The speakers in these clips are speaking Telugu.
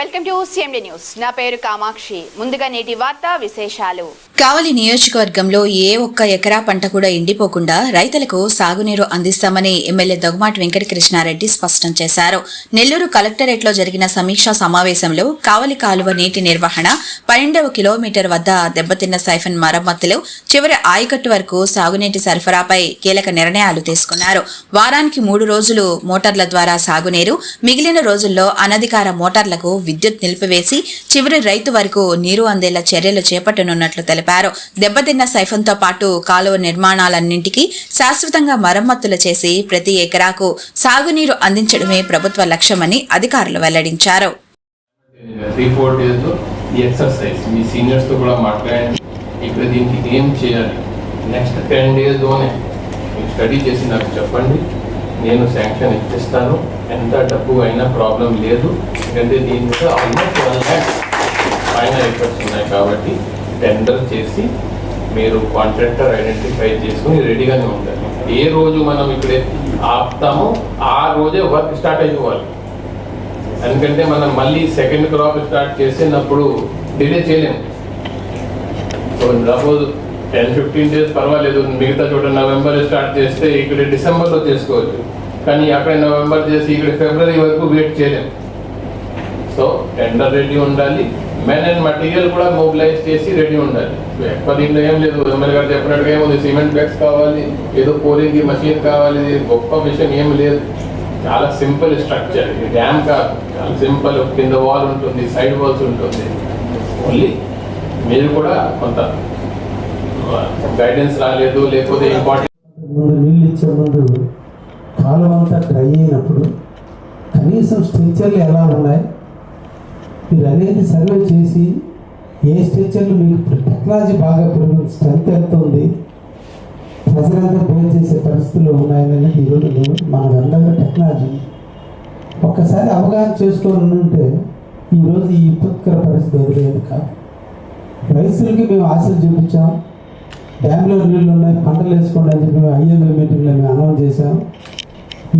Welcome to CMD news. నా పేరు కామాక్షి. ముందుగా నేటి వార్తా విశేషాలు. కావలి నియోజకవర్గంలో ఏ ఒక్క ఎకరా పంట కూడా ఎండిపోకుండా రైతులకు సాగునీరు అందిస్తామని ఎమ్మెల్యే దొగమాటి వెంకటకృష్ణారెడ్డి స్పష్టం చేశారు. నెల్లూరు కలెక్టరేట్లో జరిగిన సమీక్షా సమావేశంలో కావలి కాలువ నీటి నిర్వహణ, 12వ కిలోమీటర్ వద్ద దెబ్బతిన్న సైఫన్ మరమ్మతులు, చివరి ఆయకట్టు వరకు సాగునీటి సరఫరాపై కీలక నిర్ణయాలు తీసుకున్నారు. వారానికి 3 రోజులు మోటార్ల ద్వారా సాగునీరు, మిగిలిన రోజుల్లో అనధికార మోటార్లకు విద్యుత్ నిలిపివేసి చివరి రైతు వరకు నీరు అందేలా చర్యలు చేపట్టనున్నట్లు తెలిపారు. దెబ్బతిన్న సైఫన్తో పాటు కాలువ నిర్మాణాలన్నింటికీ శాశ్వతంగా మరమ్మతులు చేసి ప్రతి ఎకరాకు సాగునీరు అందించడమే ప్రభుత్వ లక్ష్యమని అధికారులు వెల్లడించారు. స్టడీ చేసి నాకు చెప్పండి, నేను శాంక్షన్ ఇచ్చేస్తాను. ఎంత డబ్బు అయినా ప్రాబ్లం లేదు. ఎందుకంటే దీని మీద ఆల్మోస్ట్ 1 lakh పైన ఎఫర్ట్స్ ఉన్నాయి కాబట్టి టెండర్ చేసి మీరు కాంట్రాక్టర్ ఐడెంటిఫై చేసుకుని రెడీగానే ఉండాలి. ఏ రోజు మనం ఇక్కడే ఆపుతామో ఆ రోజే వర్క్ స్టార్ట్ అయిపోవాలి. ఎందుకంటే మనం మళ్ళీ సెకండ్ క్రాప్ స్టార్ట్ చేసినప్పుడు డిలే చేయలేము. సో సపోజ్ 10-15 days పర్వాలేదు, మిగతా చోట నవంబర్ స్టార్ట్ చేస్తే ఇక్కడ డిసెంబర్లో చేసుకోవచ్చు. కానీ అక్కడ నవంబర్ చేసి ఇక్కడ ఫిబ్రవరి వరకు వెయిట్ చేయలేము. సో టెండర్ రెడీ ఉండాలి, మెన్ అండ్ మటీరియల్ కూడా మొబిలైజ్ చేసి రెడీ ఉండాలి. ఎక్కువ దీంట్లో ఏం లేదు, ఎమ్మెల్యే గారు చెప్పినట్టుగా ఏముంది, సిమెంట్ బ్యాగ్స్ కావాలి, ఏదో పోలింగ్ మషిన్ కావాలి, గొప్ప విషయం ఏం లేదు. చాలా సింపుల్ స్ట్రక్చర్. ఇది డ్యామ్ కాదు, చాలా సింపుల్. కింద వాల్ ఉంటుంది, సైడ్ వాల్స్ ఉంటుంది. ఓన్లీ మీరు కూడా కొంత గైడెన్స్ రాలేదు, లేకపోతే ఇంపార్టెంట్ నీళ్ళు ఇచ్చే ముందు కాలువ అంతా డ్రై అయినప్పుడు కనీసం స్ట్రక్చర్లు ఎలా ఉన్నాయి మీరు అనేది సర్వే చేసి ఏ స్ట్రక్చర్లు మీకు టెక్నాలజీ బాగా పెరుగుతుంది, స్ట్రెంత్ ఎంత ఉంది, ప్రజలంతా బేర్ చేసే పరిస్థితుల్లో ఉన్నాయనేది ఈరోజు మనకు అందరికీ టెక్నాలజీ ఒక్కసారి అవగాహన చేసుకోవాలని ఉంటే ఈరోజు ఈ విపత్కర పరిస్థితి ఎదురయ్యేది కాదు. రైతులకి మేము ఆశలు చూపించాం, డ్యామ్లో నీళ్ళు ఉన్నాయి, పంటలు వేసుకోండి అని చెప్పి మేము IMA మీటింగ్లో మేము అనౌన్స్ చేసాం.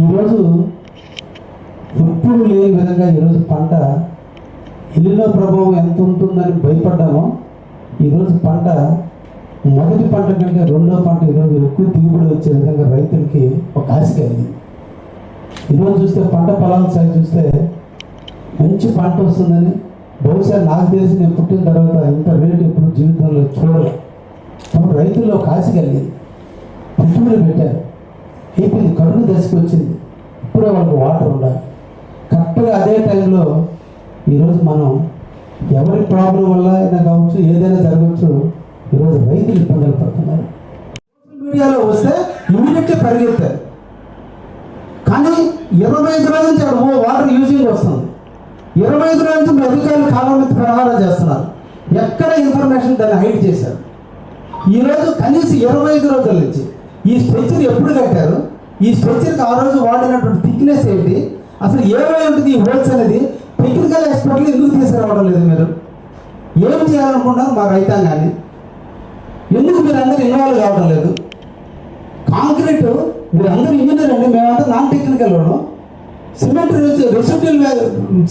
ఈరోజు ఎప్పుడు లేని విధంగా ఈరోజు పంట ఎల్లినో ప్రభావం ఎంత ఉంటుందని భయపడ్డామో ఈరోజు పంట మొదటి పంట కంటే రెండో పంట ఈరోజు ఎక్కువ దిగుబడి వచ్చే విధంగా రైతులకి ఒక ఆశ కలిగింది. ఈరోజు చూస్తే పంట పొలాల సైడ్ చూస్తే మంచి పంట వస్తుందని, బహుశా నాకు తెలిసి నేను పుట్టిన తర్వాత ఇంత రేటు ఎప్పుడు జీవితంలో చూడలేదు. అప్పుడు రైతుల్లో ఒక ఆశ కలిగింది, పెట్టుబడి పెట్టారు, అయిపోయింది, కరుణ దశకు వచ్చింది, ఇప్పుడే వాళ్ళకి వాటర్ ఉండాలి. కరెక్ట్గా అదే టైంలో ఈరోజు మనం ఎవరి ప్రాబ్లం వల్ల అయినా కావచ్చు, ఏదైనా జరగవచ్చు, ఈరోజు రైతులు ఇబ్బందులు పడుతున్నారు. మీడియాలో వస్తే ఇమీడియట్గా పరిగెత్తారు, కానీ 25 రోజుల నుంచి అక్కడ వాటర్ యూజింగ్ వస్తుంది. 25 రోజుల నుంచి మీ అధికారులు కాలం ప్రహారం చేస్తున్నారు. ఎక్కడ ఇన్ఫర్మేషన్ దాన్ని హైడ్ చేశారు. ఈరోజు కనీసం 25 రోజుల నుంచి ఈ స్ట్రెచ్చర్ ఎప్పుడు కట్టారు, ఈ స్ట్రెచ్చర్కి ఆ రోజు వాడినటువంటి థిక్నెస్ ఏంటి, అసలు ఏమై ఉంటుంది ఈ హోల్స్ అనేది టెక్నికల్ ఎక్స్పర్ట్లు ఎందుకు తీసుకురావడం లేదు? మీరు ఏం చేయాలనుకుంటున్నారు మా రైతాంగాన్ని? ఎందుకు మీరు అందరూ ఇన్వాల్వ్ కావడం లేదు? కాంక్రీట్ మీరు అందరూ ఇంజనీర్ అండి, మేమంతా నాన్ టెక్నికల్ వాళ్ళం. సిమెంట్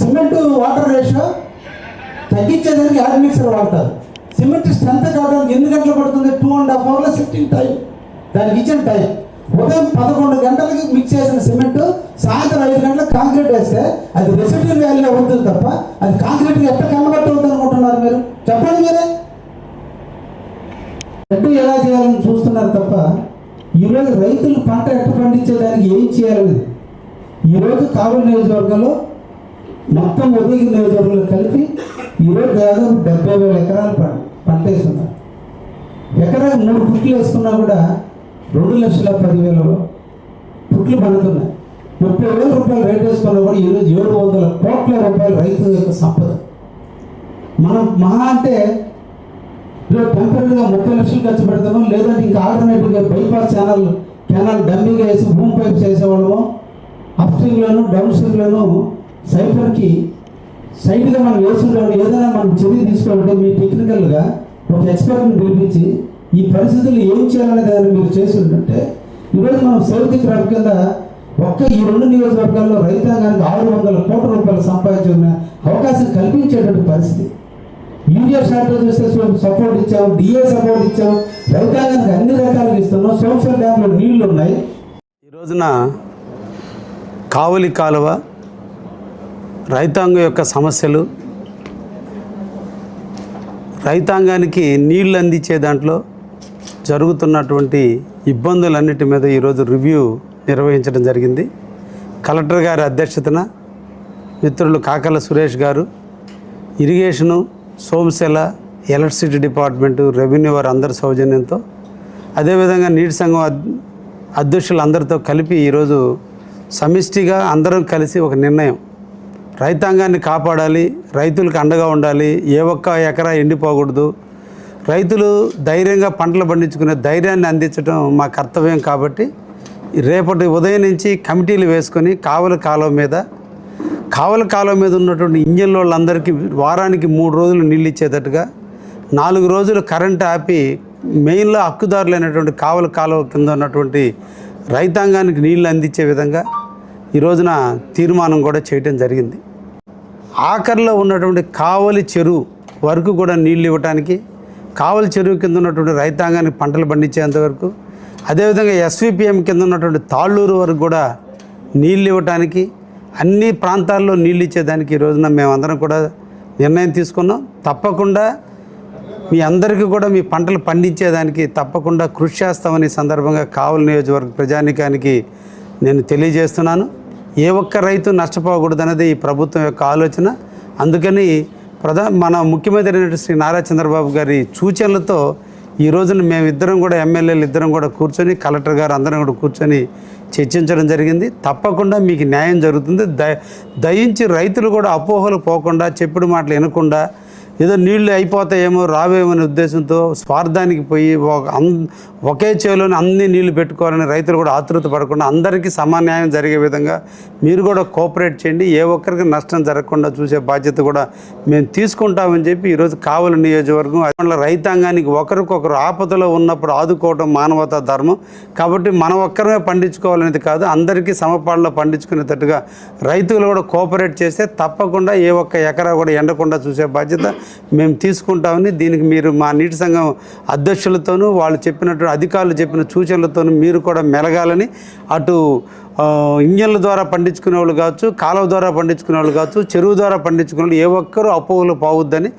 సిమెంట్ వాటర్ రేషియో తగ్గించేదానికి యాడ్ మిక్సర్ వాడతారు. సిమెంట్ స్ట్రెంత్ కావడానికి ఎన్ని గంటలు పడుతుంది? 2.5 hours సిట్టింగ్ టైం. దానికి ఇచ్చిన టైం ఉదయం 11 గంటలకి మిక్స్ చేసిన సిమెంట్ సాయంత్రం 5 గంటలకు కాంక్రీట్ వేస్తే అది రెసిడ్యూల్ వాల్యూ అవుతుంది తప్ప అది కాంక్రీట్గా ఎట్లా కన్వర్ట్ అవుతుంది అనుకుంటున్నారు మీరు? చెప్పండి మీరే. ఎట్టు ఎలా చేయాలని చూస్తున్నారు తప్ప ఈరోజు రైతులు పంట ఎట్ట పండించేదానికి ఏం చేయాలని ఈరోజు కావలి నియోజకవర్గంలో మొత్తం ఉదయగిరి నియోజకవర్గంలో కలిపి ఈరోజు దాదాపు 70,000 ఎకరాలు పంట వేస్తున్నారు. ఎకరాకు 3 పుట్లు వేసుకున్నా కూడా 2,10,000 పుట్లు పండుతున్నాయి. 30,000 రూపాయలు రేట్ వేసుకున్నా కూడా ఈరోజు 700 కోట్ల రూపాయలు రైతు యొక్క సంపద. మనం మహా అంటే టెంపరీగా 30 లక్షలు ఖర్చు పెడతాము, లేదంటే ఇంకా ఆల్టర్నేటివ్గా బైపాస్ కెనాల్ డమ్మీగా వేసి భూమి పైప్స్ వేసేవాళ్ళము. అప్ స్ట్రీమ్లోను డౌన్ స్ట్రీమ్లోను సైఫర్కి సైడ్గా మనం వేసుకుంటాం. ఏదైనా మనం చర్య తీసుకోవాలంటే మీ టెక్నికల్గా ఒక ఎక్స్పర్ట్ని పిలిపించి ఈ పరిస్థితులు ఏం చేయాలనే దాన్ని మీరు చేసి ఉంటుంటే ఈరోజు మనం సేవ్ ది క్రాప్ కింద ఒక్క ఈ 2 నియోజకవర్గాల్లో రైతాంగానికి 600 కోట్ల రూపాయలు సంపాదించుకునే అవకాశం కల్పించేటువంటి పరిస్థితి. యూరియా షార్టేజ్ వస్తే సపోర్ట్ ఇచ్చాం, డిఏ సపోర్ట్ ఇచ్చాం, రైతాంగానికి అన్ని రకాలుగా ఇస్తున్నాం. సోమశిల డ్యాంలో నీళ్లు ఉన్నాయి. ఈ రోజున కావలి కాలువ రైతాంగం యొక్క సమస్యలు, రైతాంగానికి నీళ్లు అందించే దాంట్లో జరుగుతున్నటువంటి ఇబ్బందులన్నిటి మీద ఈరోజు రివ్యూ నిర్వహించడం జరిగింది. కలెక్టర్ గారి అధ్యక్షతన మిత్రులు కాకల సురేష్ గారు, irrigation, Somasila, electricity department, revenue వారు అందరి సౌజన్యంతో, అదేవిధంగా నీటి సంఘం అధ్యక్షులందరితో కలిపి ఈరోజు సమిష్టిగా అందరం కలిసి ఒక నిర్ణయం, రైతాంగాన్ని కాపాడాలి, రైతులకు అండగా ఉండాలి, ఏ ఒక్క ఎకరా ఎండిపోకూడదు, రైతులు ధైర్యంగా పంటలు పండించుకునే ధైర్యాన్ని అందించడం మా కర్తవ్యం. కాబట్టి రేపటి ఉదయం నుంచి కమిటీలు వేసుకొని కావలి కాలువ మీద ఉన్నటువంటి ఇంజన్ల వాళ్ళందరికీ వారానికి 3 రోజులు నీళ్ళు ఇచ్చేటట్టుగా, 4 రోజులు కరెంట్ ఆపి మెయిన్లో హక్కుదారులైనటువంటి కావలి కాలువ కింద ఉన్నటువంటి రైతాంగానికి నీళ్లు అందించే విధంగా ఈ రోజున తీర్మానం కూడా చేయడం జరిగింది. ఆఖరిలో ఉన్నటువంటి కావలి చెరువు వరకు కూడా నీళ్ళు ఇవ్వడానికి, కావలి చెరువు కింద ఉన్నటువంటి రైతాంగానికి పంటలు పండించేంత వరకు, అదేవిధంగా ఎస్విపిఎం కింద ఉన్నటువంటి తాళ్ళూరు వరకు కూడా నీళ్ళు ఇవ్వటానికి, అన్ని ప్రాంతాల్లో నీళ్ళు ఇచ్చేదానికి ఈ రోజున మేమందరం కూడా నిర్ణయం తీసుకున్నాం. తప్పకుండా మీ అందరికీ కూడా మీ పంటలు పండించేదానికి తప్పకుండా కృషి చేస్తామని సందర్భంగా కావలి నియోజకవర్గ ప్రజానీకానికి నేను తెలియజేస్తున్నాను. ఏ ఒక్క రైతు నష్టపోకూడదన్నది ఈ ప్రభుత్వం యొక్క ఆలోచన. అందుకని మన ముఖ్యమంత్రి శ్రీ నారా చంద్రబాబు గారి సూచనలతో ఈ రోజున మేమిద్దరం కూడా ఎమ్మెల్యేలు ఇద్దరం కూడా కూర్చొని, కలెక్టర్ గారు అందరం కూడా కూర్చొని చర్చించడం జరిగింది. తప్పకుండా మీకు న్యాయం జరుగుతుంది. దయించి రైతులు కూడా అపోహలు పోకుండా, చెప్పుడు మాటలు వినకుండా, ఏదో నీళ్లు అయిపోతాయేమో రావేమనే ఉద్దేశంతో స్వార్థానికి పోయి ఒకే చేలోనే అన్ని నీళ్లు పెట్టుకోవాలని రైతులు కూడా ఆతృత పడకుండా అందరికీ సమాన్యాయం జరిగే విధంగా మీరు కూడా కోఆపరేట్ చేయండి. ఏ ఒక్కరికి నష్టం జరగకుండా చూసే బాధ్యత కూడా మేము తీసుకుంటామని చెప్పి ఈరోజు కావలి నియోజకవర్గం రైతాంగానికి ఒకరికొకరు ఆపదలో ఉన్నప్పుడు ఆదుకోవడం మానవతా ధర్మం. కాబట్టి మనం ఒక్కరమే పండించుకోవాలనేది కాదు, అందరికీ సమపాళ్ళలో పండించుకునేటట్టుగా రైతులు కూడా కోఆపరేట్ చేస్తే తప్పకుండా ఏ ఒక్క ఎకరా కూడా ఎండకుండా చూసే బాధ్యత మేము తీసుకుంటామని, దీనికి మీరు మా నీటి సంఘం అధ్యక్షులతోనూ వాళ్ళు చెప్పినట్టు అధికారులు చెప్పిన సూచనలతోనూ మీరు కూడా మెలగాలని, అటు ఇంజన్ల ద్వారా పండించుకునే వాళ్ళు కావచ్చు, కాలువ ద్వారా పండించుకునే వాళ్ళు కావచ్చు, చెరువు ద్వారా పండించుకునే వాళ్ళు ఏ ఒక్కరూ అపోహలు పోవద్దని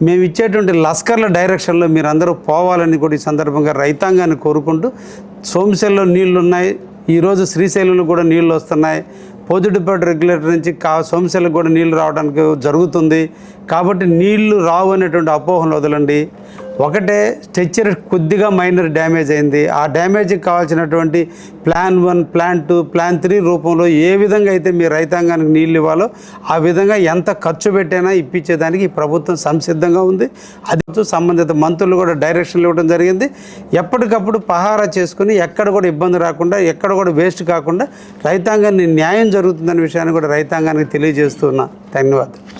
మేము ఇచ్చేటువంటి లస్కర్ల డైరెక్షన్లో మీరు అందరూ పోవాలని కూడా ఈ సందర్భంగా రైతాంగాన్ని కోరుకుంటూ, సోమశిలలో నీళ్లు ఉన్నాయి, ఈరోజు శ్రీశైలంలో కూడా నీళ్ళు వస్తున్నాయి, పోతుడిపేట రెగ్యులేటర్ నుంచి సోమశిలకు కూడా నీళ్లు రావడానికి జరుగుతుంది. కాబట్టి నీళ్లు రావు అనేటువంటి అపోహలు వదలండి. ఒకటే స్ట్రక్చర్ కొద్దిగా మైనర్ డ్యామేజ్ అయింది, ఆ డ్యామేజ్కి కావాల్సినటువంటి ప్లాన్ 1, ప్లాన్ 2, ప్లాన్ 3 రూపంలో ఏ విధంగా అయితే మీ రైతాంగానికి నీళ్ళు ఇవ్వాలో ఆ విధంగా ఎంత ఖర్చు పెట్టైనా ఇప్పించేదానికి ఈ ప్రభుత్వం సంసిద్ధంగా ఉంది. అది సంబంధిత మంత్రులు కూడా డైరెక్షన్లు ఇవ్వడం జరిగింది. ఎప్పటికప్పుడు పహారా చేసుకుని ఎక్కడ కూడా ఇబ్బంది రాకుండా, ఎక్కడ కూడా వేస్ట్ కాకుండా రైతాంగాన్ని న్యాయం జరుగుతుందనే విషయాన్ని కూడా రైతాంగానికి తెలియజేస్తున్నా. ధన్యవాదాలు.